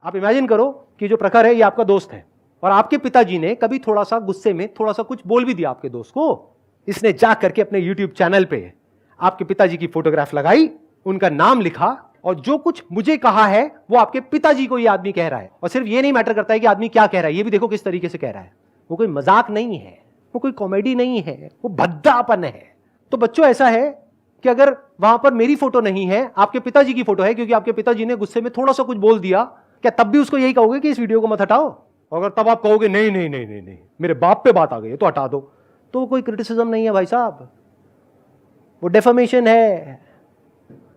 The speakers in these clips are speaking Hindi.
आप इमेजिन करो कि जो प्रखर है ये आपका दोस्त है और आपके पिताजी ने कभी थोड़ा सा गुस्से में थोड़ा सा कुछ बोल भी दिया आपके दोस्त को, इसने जा करके अपने YouTube चैनल पे आपके पिताजी की फोटोग्राफ लगाई, उनका नाम लिखा और जो कुछ मुझे कहा है वो आपके पिताजी को ये आदमी कह रहा है। और सिर्फ ये नहीं मैटर करता है कि आदमी क्या कह रहा है, ये भी देखो किस तरीके से कह रहा है। वो कोई मजाक नहीं है, वो कोई कॉमेडी नहीं है, वो भद्दापन है। तो बच्चों ऐसा है कि अगर वहां पर मेरी फोटो नहीं है, आपके पिताजी की फोटो है, क्योंकि आपके पिताजी ने गुस्से में थोड़ा सा कुछ बोल दिया, क्या तब भी उसको यही कहोगे कि इस वीडियो को मत हटाओ? अगर तब आप कहोगे नहीं नहीं नहीं नहीं नहीं मेरे बाप पे बात आ गई है तो हटा दो, तो कोई क्रिटिसिज्म नहीं है भाई साहब, वो डेफमेशन है।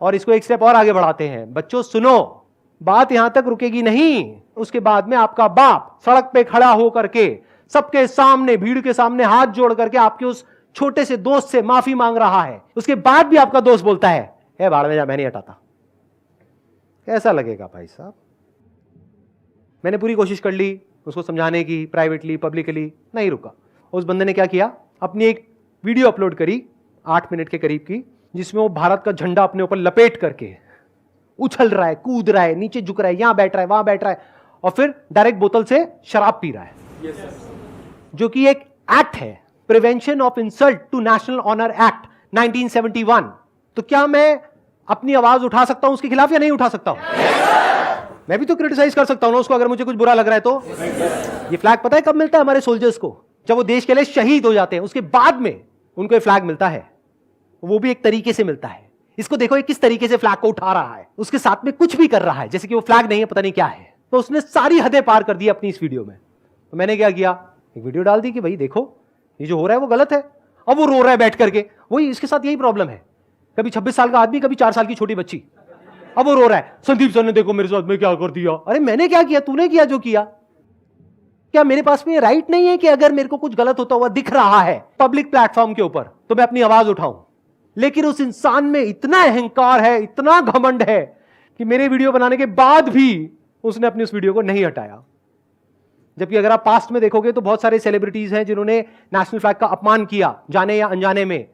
और इसको एक स्टेप और आगे बढ़ाते हैं। बच्चों सुनो, बात यहां तक रुकेगी नहीं। उसके बाद में आपका बाप सड़क पे खड़ा होकर के सबके सामने, भीड़ के सामने हाथ जोड़ करके आपके उस छोटे से दोस्त से माफी मांग रहा है। उसके बाद भी आपका दोस्त बोलता है भाड़ में जा, मैं नहीं हटाता। कैसा लगेगा भाई साहब? मैंने पूरी कोशिश कर ली उसको समझाने की, प्राइवेटली, पब्लिकली, नहीं रुका। उस बंदे ने क्या किया, अपनी एक वीडियो अपलोड करी 8 मिनट के करीब की, जिसमें वो भारत का झंडा अपने ऊपर लपेट करके उछल रहा है, कूद रहा है, नीचे झुक रहा है, यहां बैठ रहा है, वहां बैठ रहा है, और फिर डायरेक्ट बोतल से शराब पी रहा है। जो कि एक एक्ट है, prevention of insult to national honour act 1971। तो क्या मैं अपनी आवाज उठा सकता हूं उसके खिलाफ या नहीं उठा सकता हूं? मैं भी तो क्रिटिसाइज कर सकता हूं ना उसको, अगर मुझे कुछ बुरा लग रहा है तो। ये फ्लैग पता है कब मिलता है हमारे सोल्जर्स को? जब वो देश के लिए शहीद हो जाते हैं, उसके बाद में उनको ये फ्लैग मिलता है। वो भी एक तरीके से मिलता है। इसको देखो ये किस तरीके से फ्लैग को उठा रहा है, उसके साथ में कुछ भी कर रहा है जैसे कि वो फ्लैग नहीं है, पता नहीं क्या है। तो उसने सारी हदें पार कर दी अपनी इस वीडियो में। तो मैंने क्या किया, एक वीडियो डाल दी कि भाई देखो ये जो हो रहा है वो गलत है। अब वो रो रहा है बैठ करके, वही इसके साथ यही प्रॉब्लम है, कभी 26 साल का आदमी, कभी 4 साल की छोटी बच्ची। अब वो रो रहा है, संदीप सर ने देखो मेरे साथ में क्या कर दिया। अरे मैंने क्या किया, तूने किया जो किया। क्या मेरे पास में राइट नहीं है कि अगर मेरे को कुछ गलत होता हुआ दिख रहा है पब्लिक प्लेटफॉर्म के ऊपर तो मैं अपनी आवाज उठाऊं? लेकिन उस इंसान में इतना अहंकार है, इतना घमंड है कि मेरे वीडियो बनाने के बाद भी उसने अपनी उस वीडियो को नहीं हटाया। जबकि अगर आप पास्ट में देखोगे तो बहुत सारे सेलिब्रिटीज हैं जिन्होंने नेशनल फ्लैग का अपमान किया, जाने या अनजाने में।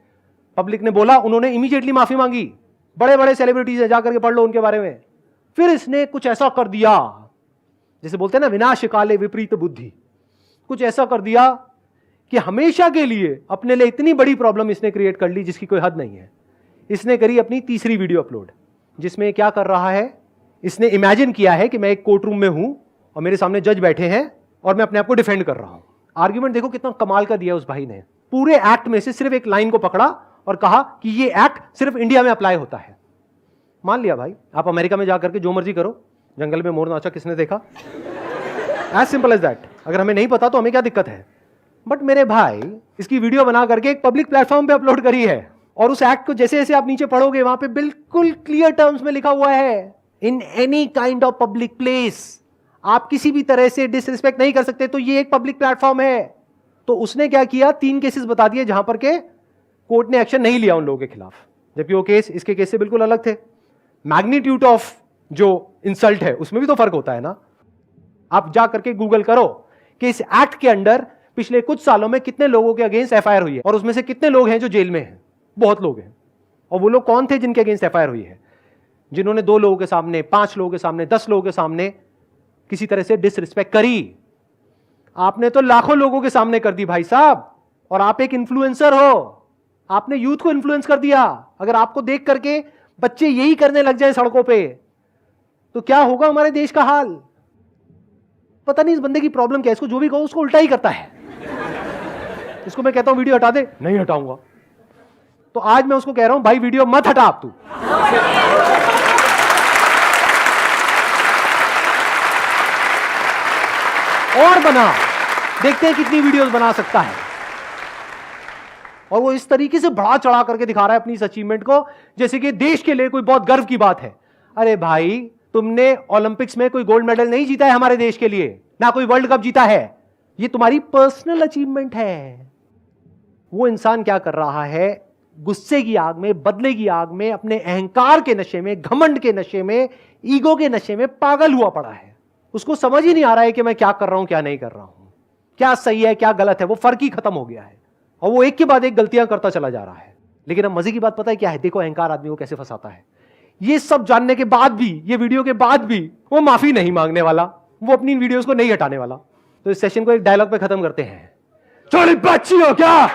पब्लिक ने बोला, उन्होंने इमीडिएटली माफी मांगी। बड़े बड़े सेलिब्रिटीज है, जाकर के पढ़ लो उनके बारे में। फिर इसने कुछ ऐसा कर दिया, जैसे बोलते हैं ना विनाश काले विपरीत बुद्धि, कुछ ऐसा कर दिया कि हमेशा के लिए अपने लिए इतनी बड़ी प्रॉब्लम इसने क्रिएट कर ली जिसकी कोई हद नहीं है। इसने करी अपनी तीसरी वीडियो अपलोड, जिसमें क्या कर रहा है, इसने इमेजिन किया है कि मैं एक कोर्ट रूम में हूं और मेरे सामने जज बैठे हैं और मैं अपने आप को डिफेंड कर रहा हूं। आर्ग्यूमेंट देखो कितना कमाल का दिया उस भाई ने। पूरे एक्ट में से सिर्फ एक लाइन को पकड़ा और कहा कि ये एक्ट सिर्फ इंडिया में अप्लाई होता है। मान लिया भाई, आप अमेरिका में जाकर के जो मर्जी करो, जंगल में मोर नाचा किसने देखा? As simple as that. अगर हमें नहीं पता तो हमें क्या दिक्कत है? बट मेरे भाई इसकी वीडियो बना करके एक पब्लिक प्लेटफॉर्म पे अपलोड करी है, और उस एक्ट को जैसे जैसे आप नीचे पढ़ोगे वहां पे बिल्कुल क्लियर टर्म्स में लिखा हुआ है, in any kind of public place आप किसी भी तरह से डिसरिस्पेक्ट नहीं कर सकते, तो ये एक पब्लिक प्लेटफॉर्म है। तो उसने क्या किया, 3 केसेस बता दिए जहां पर के कोर्ट ने एक्शन नहीं लिया उन लोगों के खिलाफ, जबकि वो केस इसके केस से बिल्कुल अलग थे। मैग्नीट्यूड ऑफ जो इंसल्ट है उसमें भी तो फर्क होता है ना। आप जा करके गूगल करो कि इस एक्ट के अंडर पिछले कुछ सालों में कितने लोगों के अगेंस्ट एफआईआर हुई है, और उसमें से कितने लोग हैं जो जेल में हैं। बहुत लोग हैं। और वो लोग कौन थे जिनके अगेंस्ट एफआईआर हुई है? जिन्होंने 2 लोगों के सामने, 5 लोगों के सामने, 10 लोगों के सामने किसी तरह से डिसरिस्पेक्ट करी। आपने तो लाखों लोगों के सामने कर दी भाई साहब, और आप एक इन्फ्लुएंसर हो, आपने यूथ को इन्फ्लुएंस कर दिया। अगर आपको देख करके बच्चे यही करने लग जाए सड़कों पे तो क्या होगा हमारे देश का हाल? पता नहीं इस बंदे की प्रॉब्लम क्या है, इसको जो भी कहो उसको उल्टा ही करता है। इसको मैं कहता हूं वीडियो हटा दे, नहीं हटाऊंगा। तो आज मैं उसको कह रहा हूं भाई वीडियो मत हटा आप तू। और बना, देखते हैं कितनी वीडियोस बना सकता है। और वो इस तरीके से बढ़ा चढ़ा करके दिखा रहा है अपनी इस अचीवमेंट को जैसे कि देश के लिए कोई बहुत गर्व की बात है। अरे भाई, तुमने ओलंपिक्स में कोई गोल्ड मेडल नहीं जीता है हमारे देश के लिए, ना कोई वर्ल्ड कप जीता है, ये तुम्हारी पर्सनल अचीवमेंट है। वो इंसान क्या कर रहा है, गुस्से की आग में, बदले की आग में, अपने अहंकार के नशे में, घमंड के नशे में, ईगो के नशे में पागल हुआ पड़ा है। उसको समझ ही नहीं आ रहा है कि मैं क्या कर रहा हूं, क्या नहीं कर रहा हूं, क्या सही है, क्या गलत है। वो फर्क ही खत्म हो गया है और वो एक के बाद एक गलतियां करता चला जा रहा है। लेकिन अब मजे की बात पता है क्या है? देखो अहंकार आदमी को कैसे फंसाता है। ये सब जानने के बाद भी, ये वीडियो के बाद भी वो माफी नहीं मांगने वाला, वो अपनी इन वीडियोस को नहीं हटाने वाला। तो इस सेशन को एक डायलॉग पे खत्म करते हैं। छोटी बच्ची हो क्या?